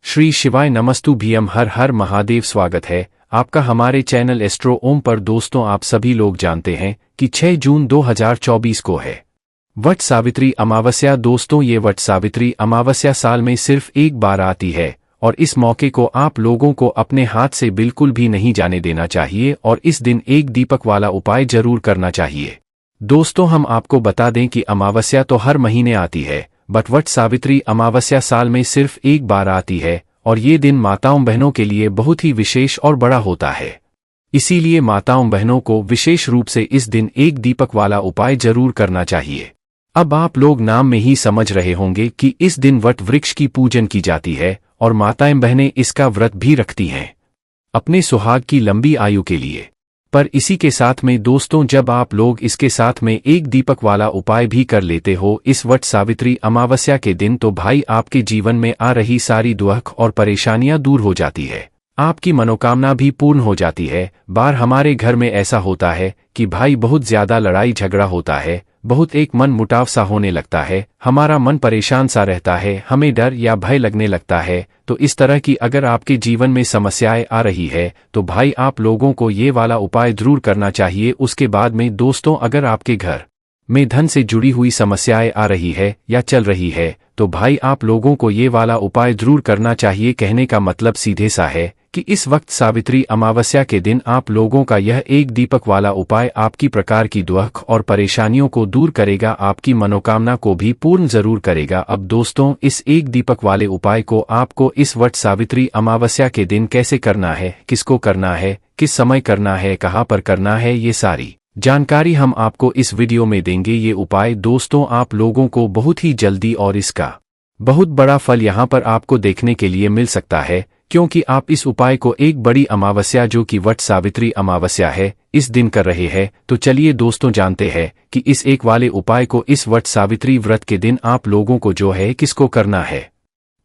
श्री शिवाय नमस्तु भीम हर हर महादेव। स्वागत है आपका हमारे चैनल एस्ट्रो ओम पर। दोस्तों, आप सभी लोग जानते हैं कि 6 जून 2024 को है वट सावित्री अमावस्या। दोस्तों, ये वट सावित्री अमावस्या साल में सिर्फ एक बार आती है और इस मौके को आप लोगों को अपने हाथ से बिल्कुल भी नहीं जाने देना चाहिए और इस दिन एक दीपक वाला उपाय जरूर करना चाहिए। दोस्तों, हम आपको बता दें कि अमावस्या तो हर महीने आती है, बट वट सावित्री अमावस्या साल में सिर्फ एक बार आती है और ये दिन माताओं बहनों के लिए बहुत ही विशेष और बड़ा होता है। इसीलिए माताओं बहनों को विशेष रूप से इस दिन एक दीपक वाला उपाय जरूर करना चाहिए। अब आप लोग नाम में ही समझ रहे होंगे कि इस दिन वट वृक्ष की पूजन की जाती है और माताएं बहनें इसका व्रत भी रखती हैं अपने सुहाग की लंबी आयु के लिए। पर इसी के साथ में दोस्तों, जब आप लोग इसके साथ में एक दीपक वाला उपाय भी कर लेते हो इस वट सावित्री अमावस्या के दिन, तो भाई आपके जीवन में आ रही सारी दुख और परेशानियां दूर हो जाती है, आपकी मनोकामना भी पूर्ण हो जाती है। बार हमारे घर में ऐसा होता है कि भाई बहुत ज्यादा लड़ाई झगड़ा होता है, बहुत एक मन मुटाव सा होने लगता है, हमारा मन परेशान सा रहता है, हमें डर या भय लगने लगता है। तो इस तरह की अगर आपके जीवन में समस्याएं आ रही है तो भाई आप लोगों को ये वाला उपाय जरूर करना चाहिए। उसके बाद में दोस्तों, अगर आपके घर में धन से जुड़ी हुई समस्याएं आ रही है या चल रही है तो भाई आप लोगों को ये वाला उपाय जरूर करना चाहिए। कहने का मतलब सीधे सा है कि इस वक्त सावित्री अमावस्या के दिन आप लोगों का यह एक दीपक वाला उपाय आपकी प्रकार की दुख और परेशानियों को दूर करेगा, आपकी मनोकामना को भी पूर्ण जरूर करेगा। अब दोस्तों, इस एक दीपक वाले उपाय को आपको इस वट सावित्री अमावस्या के दिन कैसे करना है, किसको करना है, किस समय करना है, कहाँ पर करना है, ये सारी जानकारी हम आपको इस वीडियो में देंगे। ये उपाय दोस्तों आप लोगों को बहुत ही जल्दी और इसका बहुत बड़ा फल यहाँ पर आपको देखने के लिए मिल सकता है, क्योंकि आप इस उपाय को एक बड़ी अमावस्या जो कि वट सावित्री अमावस्या है इस दिन कर रहे हैं। तो चलिए दोस्तों, जानते हैं कि इस एक वाले उपाय को इस वट सावित्री व्रत के दिन आप लोगों को जो है किसको करना है।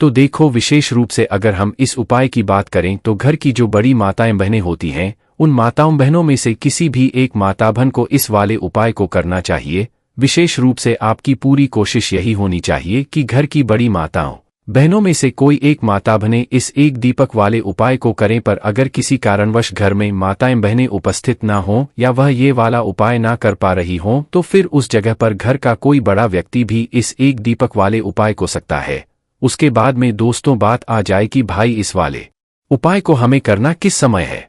तो देखो, विशेष रूप से अगर हम इस उपाय की बात करें तो घर की जो बड़ी माताएं बहनें होती हैं उन माताओं बहनों में से किसी भी एक माता बहन को इस वाले उपाय को करना चाहिए। विशेष रूप से आपकी पूरी कोशिश यही होनी चाहिए कि घर की बड़ी माताओं बहनों में से कोई एक माता बहनें इस एक दीपक वाले उपाय को करें। पर अगर किसी कारणवश घर में माताएं बहनें उपस्थित ना हों या वह ये वाला उपाय ना कर पा रही हों तो फिर उस जगह पर घर का कोई बड़ा व्यक्ति भी इस एक दीपक वाले उपाय को सकता है। उसके बाद में दोस्तों बात आ जाए कि भाई इस वाले उपाय को हमें करना किस समय है,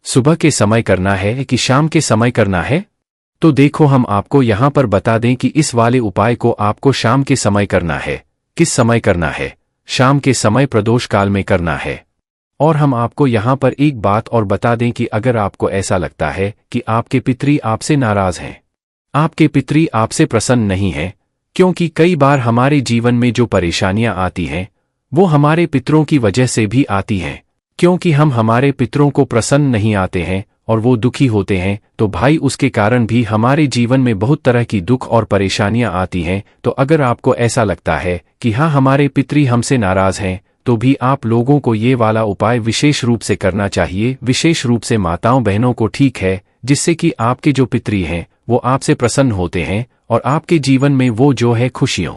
सुबह के समय करना है कि शाम के समय करना है। तो देखो, हम आपको यहाँ पर बता दें कि इस वाले उपाय को आपको शाम के समय करना है। किस समय करना है? शाम के समय प्रदोष काल में करना है। और हम आपको यहाँ पर एक बात और बता दें कि अगर आपको ऐसा लगता है कि आपके पितरी आपसे नाराज हैं, आपके पितरी आपसे प्रसन्न नहीं हैं, क्योंकि कई बार हमारे जीवन में जो परेशानियां आती हैं वो हमारे पितरों की वजह से भी आती हैं, क्योंकि हम हमारे पितरों को प्रसन्न नहीं आते हैं और वो दुखी होते हैं, तो भाई उसके कारण भी हमारे जीवन में बहुत तरह की दुख और परेशानियां आती हैं। तो अगर आपको ऐसा लगता है कि हाँ हमारे पितरी हमसे नाराज हैं, तो भी आप लोगों को ये वाला उपाय विशेष रूप से करना चाहिए। विशेष रूप से माताओं बहनों को, ठीक है, जिससे कि आपके जो पितरी हैं वो आपसे प्रसन्न होते हैं और आपके जीवन में वो जो है खुशियों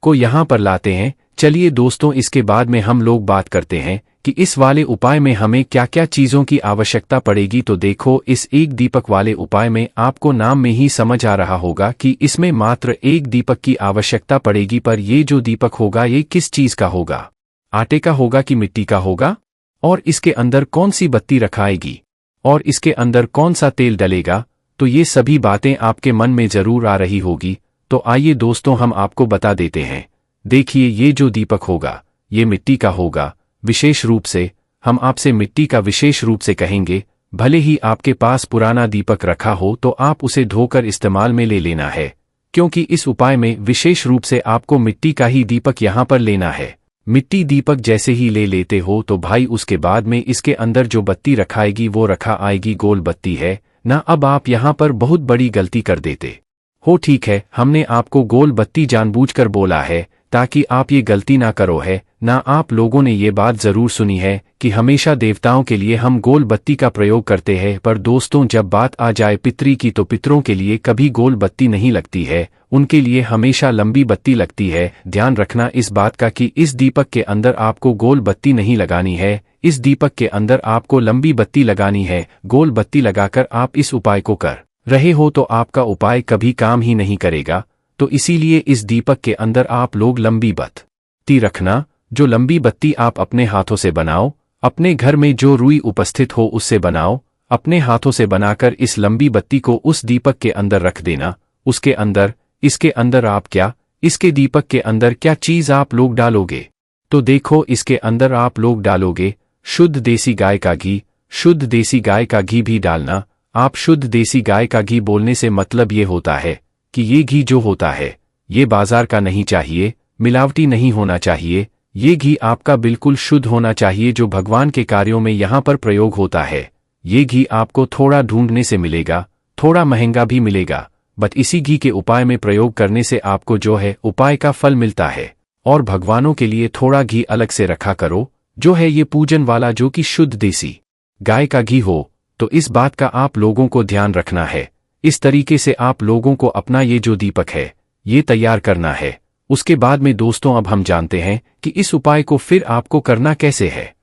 को यहाँ पर लाते हैं। चलिए दोस्तों, इसके बाद में हम लोग बात करते हैं कि इस वाले उपाय में हमें क्या क्या चीजों की आवश्यकता पड़ेगी। तो देखो, इस एक दीपक वाले उपाय में आपको नाम में ही समझ आ रहा होगा कि इसमें मात्र एक दीपक की आवश्यकता पड़ेगी। पर ये जो दीपक होगा ये किस चीज का होगा, आटे का होगा कि मिट्टी का होगा, और इसके अंदर कौन सी बत्ती रखाएगी और इसके अंदर कौन सा तेल डलेगा, तो ये सभी बातें आपके मन में जरूर आ रही होगी। तो आइए दोस्तों, हम आपको बता देते हैं। देखिए, ये जो दीपक होगा ये मिट्टी का होगा। विशेष रूप से हम आपसे मिट्टी का विशेष रूप से कहेंगे। भले ही आपके पास पुराना दीपक रखा हो तो आप उसे धोकर इस्तेमाल में ले लेना है, क्योंकि इस उपाय में विशेष रूप से आपको मिट्टी का ही दीपक यहाँ पर लेना है। मिट्टी दीपक जैसे ही ले लेते हो तो भाई उसके बाद में इसके अंदर जो बत्ती रखाएगी वो रखा आएगी गोल बत्ती है ना। अब आप यहाँ पर बहुत बड़ी गलती कर देते हो, ठीक है, हमने आपको गोल बत्ती जानबूझकर बोला है ताकि आप ये गलती ना करो है ना आप लोगों ने ये बात जरूर सुनी है कि हमेशा देवताओं के लिए हम गोल बत्ती का प्रयोग करते हैं, पर दोस्तों जब बात आ जाए पितरी की तो पितरों के लिए कभी गोल बत्ती नहीं लगती है, उनके लिए हमेशा लंबी बत्ती लगती है। ध्यान रखना इस बात का कि इस दीपक के अंदर आपको गोल बत्ती नहीं लगानी है, इस दीपक के अंदर आपको लंबी बत्ती लगानी है। गोल बत्ती लगाकर आप इस उपाय को कर रहे हो तो आपका उपाय कभी काम ही नहीं करेगा, तो इसीलिए इस दीपक के अंदर आप लोग लंबी बत्ती रखना। जो लंबी बत्ती आप अपने हाथों से बनाओ, अपने घर में जो रुई उपस्थित हो उससे बनाओ, अपने हाथों से बनाकर इस लंबी बत्ती को उस दीपक के अंदर रख देना। उसके अंदर, इसके अंदर आप क्या, इसके दीपक के अंदर क्या चीज आप लोग डालोगे? तो देखो इसके अंदर आप लोग डालोगे शुद्ध देसी गाय का घी। शुद्ध देसी गाय का घी भी डालना। आप शुद्ध देसी गाय का घी बोलने से मतलब ये होता है कि ये घी जो होता है ये बाजार का नहीं चाहिए, मिलावटी नहीं होना चाहिए। ये घी आपका बिल्कुल शुद्ध होना चाहिए जो भगवान के कार्यों में यहाँ पर प्रयोग होता है। ये घी आपको थोड़ा ढूंढने से मिलेगा, थोड़ा महंगा भी मिलेगा, बट इसी घी के उपाय में प्रयोग करने से आपको जो है उपाय का फल मिलता है। और भगवानों के लिए थोड़ा घी अलग से रखा करो, जो है ये पूजन वाला जो कि शुद्ध देसी गाय का घी हो। तो इस बात का आप लोगों को ध्यान रखना है। इस तरीके से आप लोगों को अपना ये जो दीपक है ये तैयार करना है। उसके बाद में दोस्तों अब हम जानते हैं कि इस उपाय को फिर आपको करना कैसे है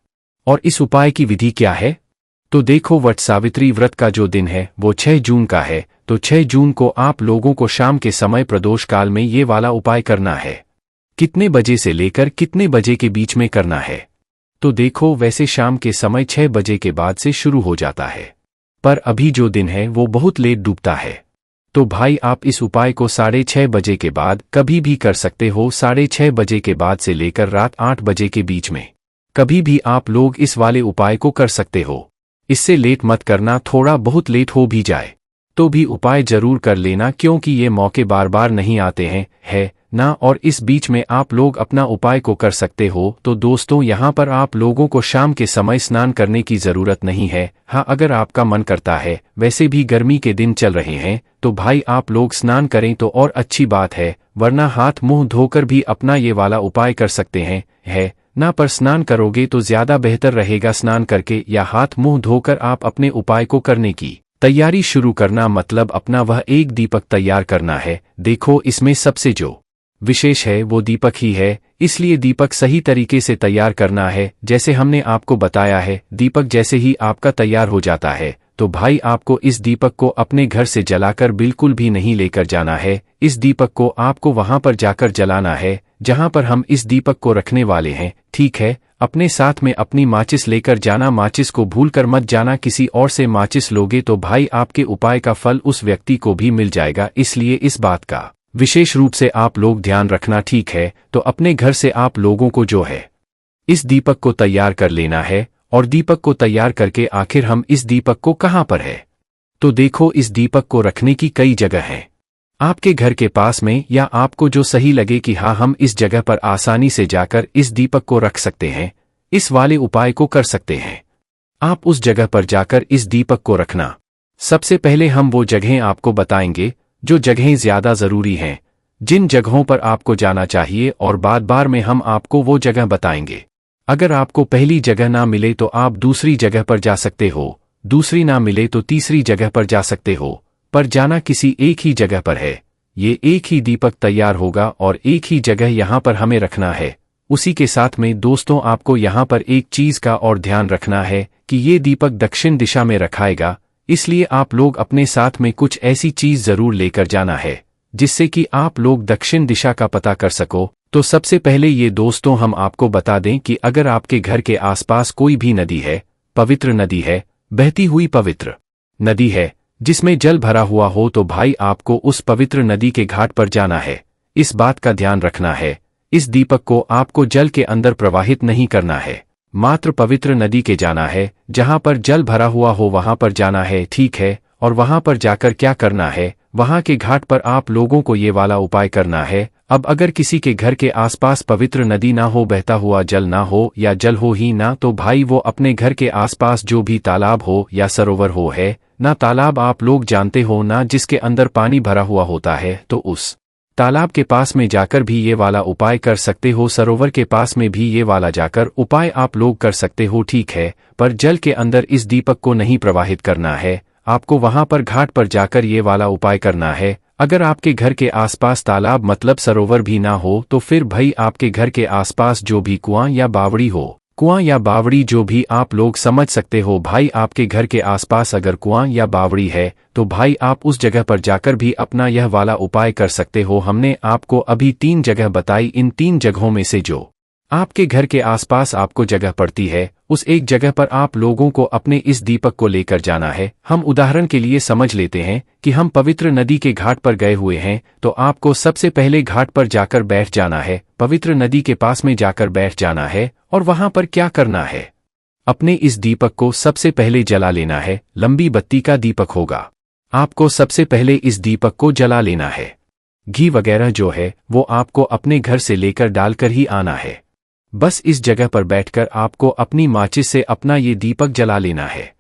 और इस उपाय की विधि क्या है। तो देखो वट सावित्री व्रत का जो दिन है वो 6 जून का है, तो 6 जून को आप लोगों को शाम के समय प्रदोष काल में ये वाला उपाय करना है। कितने बजे से लेकर कितने बजे के बीच में करना है? तो देखो वैसे शाम के समय 6 बजे के बाद से शुरू हो जाता है, पर अभी जो दिन है वो बहुत लेट डूबता है। तो भाई आप इस उपाय को 6:30 बजे के बाद कभी भी कर सकते हो। 6:30 बजे के बाद से लेकर रात 8 बजे के बीच में कभी भी आप लोग इस वाले उपाय को कर सकते हो। इससे लेट मत करना, थोड़ा बहुत लेट हो भी जाए तो भी उपाय जरूर कर लेना, क्योंकि ये मौके बार बार नहीं आते हैं है ना। और इस बीच में आप लोग अपना उपाय को कर सकते हो। तो दोस्तों यहाँ पर आप लोगों को शाम के समय स्नान करने की जरूरत नहीं है। हाँ, अगर आपका मन करता है, वैसे भी गर्मी के दिन चल रहे हैं, तो भाई आप लोग स्नान करें तो और अच्छी बात है, वरना हाथ मुंह धोकर भी अपना ये वाला उपाय कर सकते हैं है ना। पर स्नान करोगे तो ज्यादा बेहतर रहेगा। स्नान करके या हाथ मुंह धोकर आप अपने उपाय को करने की तैयारी शुरू करना, मतलब अपना वह एक दीपक तैयार करना है। देखो इसमें सबसे जो विशेष है वो दीपक ही है, इसलिए दीपक सही तरीके से तैयार करना है। जैसे हमने आपको बताया है, दीपक जैसे ही आपका तैयार हो जाता है तो भाई आपको इस दीपक को अपने घर से जलाकर बिल्कुल भी नहीं लेकर जाना है। इस दीपक को आपको वहां पर जाकर जलाना है जहां पर हम इस दीपक को रखने वाले हैं, ठीक है। अपने साथ में अपनी माचिस लेकर जाना, माचिस को भूलकर मत जाना। किसी और से माचिस लोगे तो भाई आपके उपाय का फल उस व्यक्ति को भी मिल जाएगा, इसलिए इस बात का विशेष रूप से आप लोग ध्यान रखना, ठीक है। तो अपने घर से आप लोगों को जो है इस दीपक को तैयार कर लेना है। और दीपक को तैयार करके आखिर हम इस दीपक को कहाँ पर है? तो देखो इस दीपक को रखने की कई जगह हैं, आपके घर के पास में, या आपको जो सही लगे कि हाँ हम इस जगह पर आसानी से जाकर इस दीपक को रख सकते हैं, इस वाले उपाय को कर सकते हैं। आप उस जगह पर जाकर इस दीपक को रखना। सबसे पहले हम वो जगहें आपको बताएंगे जो जगहें ज्यादा जरूरी हैं, जिन जगहों पर आपको जाना चाहिए, और बाद बार में हम आपको वो जगह बताएंगे। अगर आपको पहली जगह ना मिले तो आप दूसरी जगह पर जा सकते हो, दूसरी ना मिले तो तीसरी जगह पर जा सकते हो, पर जाना किसी एक ही जगह पर है। ये एक ही दीपक तैयार होगा और एक ही जगह यहाँ पर हमें रखना है। उसी के साथ में दोस्तों आपको यहाँ पर एक चीज का और ध्यान रखना है कि ये दीपक दक्षिण दिशा में रखाएगा, इसलिए आप लोग अपने साथ में कुछ ऐसी चीज जरूर लेकर जाना है जिससे कि आप लोग दक्षिण दिशा का पता कर सको। तो सबसे पहले ये दोस्तों हम आपको बता दें कि अगर आपके घर के आसपास कोई भी नदी है, पवित्र नदी है, बहती हुई पवित्र नदी है जिसमें जल भरा हुआ हो, तो भाई आपको उस पवित्र नदी के घाट पर जाना है। इस बात का ध्यान रखना है, इस दीपक को आपको जल के अंदर प्रवाहित नहीं करना है, मात्र पवित्र नदी के जाना है, जहां पर जल भरा हुआ हो वहां पर जाना है, ठीक है। और वहां पर जाकर क्या करना है, वहां के घाट पर आप लोगों को ये वाला उपाय करना है। अब अगर किसी के घर के आसपास पवित्र नदी ना हो, बहता हुआ जल ना हो, या जल हो ही ना, तो भाई वो अपने घर के आसपास जो भी तालाब हो या सरोवर हो है ना, तालाब आप लोग जानते हो ना, जिसके अंदर पानी भरा हुआ होता है, तो उस तालाब के पास में जाकर भी ये वाला उपाय कर सकते हो, सरोवर के पास में भी ये वाला जाकर उपाय आप लोग कर सकते हो, ठीक है। पर जल के अंदर इस दीपक को नहीं प्रवाहित करना है, आपको वहां पर घाट पर जाकर ये वाला उपाय करना है। अगर आपके घर के आसपास तालाब मतलब सरोवर भी ना हो तो फिर भाई आपके घर के आसपास जो भी कुआं या बावड़ी हो, कुआं या बावड़ी जो भी आप लोग समझ सकते हो भाई, आपके घर के आसपास अगर कुआं या बावड़ी है तो भाई आप उस जगह पर जाकर भी अपना यह वाला उपाय कर सकते हो। हमने आपको अभी 3 जगह बताई, इन 3 जगहों में से जो आपके घर के आसपास आपको जगह पड़ती है उस एक जगह पर आप लोगों को अपने इस दीपक को लेकर जाना है। हम उदाहरण के लिए समझ लेते हैं कि हम पवित्र नदी के घाट पर गए हुए हैं, तो आपको सबसे पहले घाट पर जाकर बैठ जाना है, पवित्र नदी के पास में जाकर बैठ जाना है। और वहां पर क्या करना है, अपने इस दीपक को सबसे पहले जला लेना है। लंबी बत्ती का दीपक होगा, आपको सबसे पहले इस दीपक को जला लेना है। घी वगैरह जो है वो आपको अपने घर से लेकर डालकर ही आना है। बस इस जगह पर बैठकर आपको अपनी माचिस से अपना ये दीपक जला लेना है।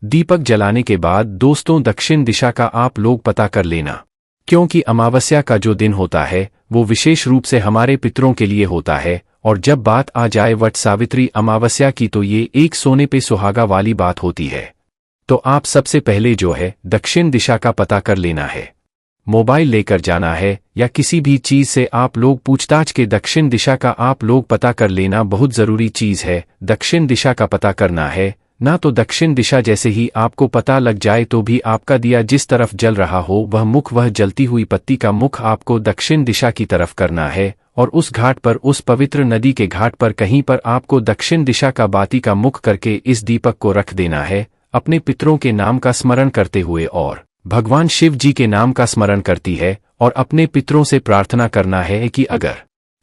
दीपक जलाने के बाद दोस्तों दक्षिण दिशा का आप लोग पता कर लेना, क्योंकि अमावस्या का जो दिन होता है वो विशेष रूप से हमारे पितरों के लिए होता है। और जब बात आ जाए वट सावित्री अमावस्या की तो ये एक सोने पे सुहागा वाली बात होती है। तो आप सबसे पहले जो है दक्षिण दिशा का पता कर लेना है। मोबाइल लेकर जाना है या किसी भी चीज से आप लोग पूछताछ के दक्षिण दिशा का आप लोग पता कर लेना, बहुत जरूरी चीज है। दक्षिण दिशा का पता करना है, ना तो दक्षिण दिशा जैसे ही आपको पता लग जाए तो भी आपका दिया जिस तरफ जल रहा हो वह मुख, वह जलती हुई पत्ती का मुख आपको दक्षिण दिशा की तरफ करना है। और उस घाट पर, उस पवित्र नदी के घाट पर कहीं पर आपको दक्षिण दिशा का बाती का मुख करके इस दीपक को रख देना है, अपने पितरों के नाम का स्मरण करते हुए और भगवान शिव जी के नाम का स्मरण करती है। और अपने पितरों से प्रार्थना करना है कि अगर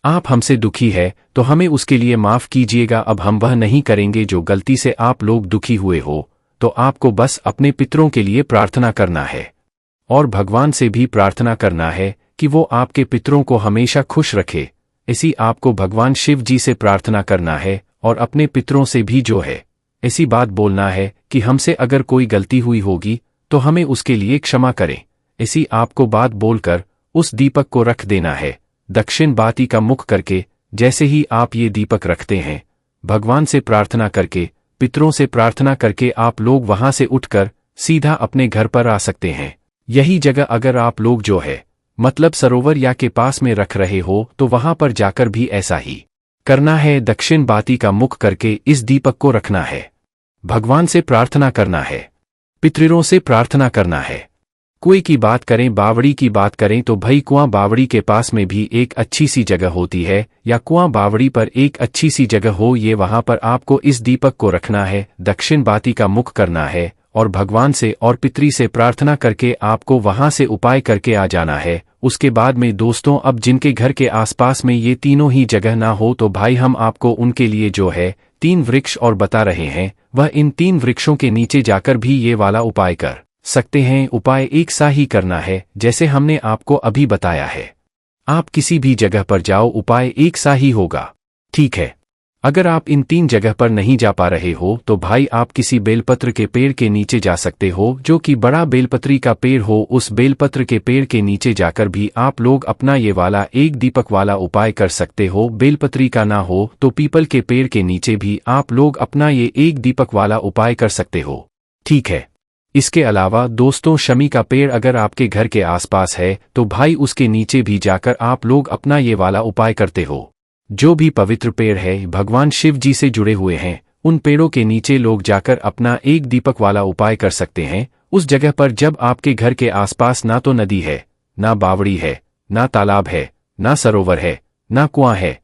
आप हमसे दुखी है तो हमें उसके लिए माफ कीजिएगा, अब हम वह नहीं करेंगे जो गलती से आप लोग दुखी हुए हो। तो आपको बस अपने पितरों के लिए प्रार्थना करना है और भगवान से भी प्रार्थना करना है कि वो आपके पितरों को हमेशा खुश रखे। ऐसी आपको भगवान शिव जी से प्रार्थना करना है और अपने पितरों से भी जो है ऐसी बात बोलना है कि हमसे अगर कोई गलती हुई होगी तो हमें उसके लिए क्षमा करें। ऐसी आपको बात बोलकर उस दीपक को रख देना है दक्षिण बाती का मुख करके। जैसे ही आप ये दीपक रखते हैं, भगवान से प्रार्थना करके, पितरों से प्रार्थना करके आप लोग वहां से उठकर सीधा अपने घर पर आ सकते हैं। यही जगह अगर आप लोग जो है मतलब सरोवर या के पास में रख रहे हो तो वहां पर जाकर भी ऐसा ही करना है, दक्षिण बाती का मुख करके इस दीपक को रखना है, भगवान से प्रार्थना करना है, पितरों से प्रार्थना करना है। कुएं की बात करें, बावड़ी की बात करें तो भाई कुआं बावड़ी के पास में भी एक अच्छी सी जगह होती है, या कुआं बावड़ी पर एक अच्छी सी जगह हो, ये वहां पर आपको इस दीपक को रखना है, दक्षिण बाती का मुख करना है और भगवान से और पितरी से प्रार्थना करके आपको वहां से उपाय करके आ जाना है। उसके बाद में दोस्तों, अब जिनके घर के आसपास में ये तीनों ही जगह ना हो तो भाई हम आपको उनके लिए जो है 3 वृक्ष और बता रहे हैं, वह इन 3 वृक्षों के नीचे जाकर भी ये वाला उपाय कर सकते हैं। उपाय एक सा ही करना है जैसे हमने आपको अभी बताया है। आप किसी भी जगह पर जाओ, उपाय एक सा ही होगा, ठीक है। अगर आप इन 3 जगह पर नहीं जा पा रहे हो तो भाई आप किसी बेलपत्र के पेड़ के नीचे जा सकते हो, जो कि बड़ा बेलपत्री का पेड़ हो। उस बेलपत्र के पेड़ के नीचे जाकर भी आप लोग अपना ये वाला एक दीपक वाला उपाय कर सकते हो। बेलपत्री का ना हो तो पीपल के पेड़ के नीचे भी आप लोग अपना ये एक दीपक वाला उपाय कर सकते हो, ठीक है। इसके अलावा दोस्तों, शमी का पेड़ अगर आपके घर के आसपास है तो भाई उसके नीचे भी जाकर आप लोग अपना ये वाला उपाय करते हो। जो भी पवित्र पेड़ है भगवान शिव जी से जुड़े हुए हैं, उन पेड़ों के नीचे लोग जाकर अपना एक दीपक वाला उपाय कर सकते हैं। उस जगह पर जब आपके घर के आसपास ना तो नदी है, ना बावड़ी है, ना तालाब है, ना सरोवर है, ना कुआं है,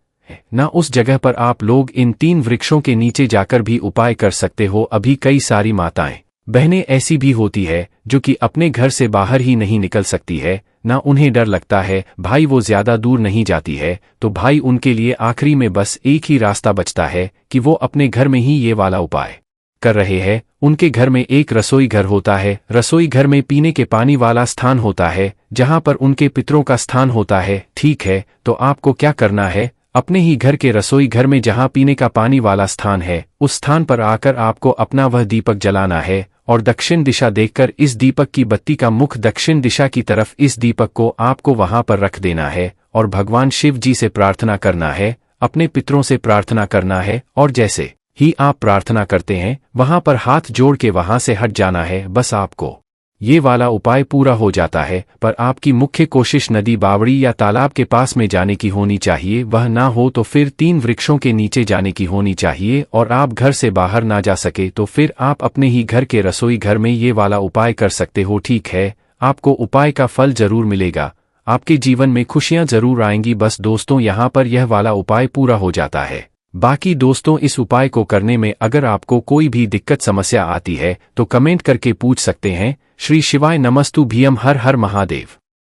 ना उस जगह पर आप लोग इन 3 वृक्षों के नीचे जाकर भी उपाय कर सकते हो। अभी कई सारी माताएं बहनें ऐसी भी होती है जो कि अपने घर से बाहर ही नहीं निकल सकती है, ना उन्हें डर लगता है भाई वो ज्यादा दूर नहीं जाती है, तो भाई उनके लिए आखिरी में बस एक ही रास्ता बचता है कि वो अपने घर में ही ये वाला उपाय कर रहे हैं। उनके घर में एक रसोई घर होता है, रसोई घर में पीने के पानी वाला स्थान होता है जहां पर उनके पितरों का स्थान होता है, ठीक है। तो आपको क्या करना है, अपने ही घर के रसोई घर में जहां पीने का पानी वाला स्थान है उस स्थान पर आकर आपको अपना वह दीपक जलाना है और दक्षिण दिशा देखकर इस दीपक की बत्ती का मुख दक्षिण दिशा की तरफ इस दीपक को आपको वहां पर रख देना है और भगवान शिव जी से प्रार्थना करना है, अपने पितरों से प्रार्थना करना है और जैसे ही आप प्रार्थना करते हैं वहां पर हाथ जोड़ के वहां से हट जाना है। बस आपको ये वाला उपाय पूरा हो जाता है। पर आपकी मुख्य कोशिश नदी, बावड़ी या तालाब के पास में जाने की होनी चाहिए। वह ना हो तो फिर 3 वृक्षों के नीचे जाने की होनी चाहिए। और आप घर से बाहर ना जा सके तो फिर आप अपने ही घर के रसोई घर में ये वाला उपाय कर सकते हो। ठीक है, आपको उपाय का फल जरूर मिलेगा, आपके जीवन में खुशियां जरूर आएंगी। बस दोस्तों, यहाँ पर यह वाला उपाय पूरा हो जाता है। बाकी दोस्तों, इस उपाय को करने में अगर आपको कोई भी दिक्कत समस्या आती है तो कमेंट करके पूछ सकते हैं। श्री शिवाय नमस्तु भीयम, हर हर महादेव।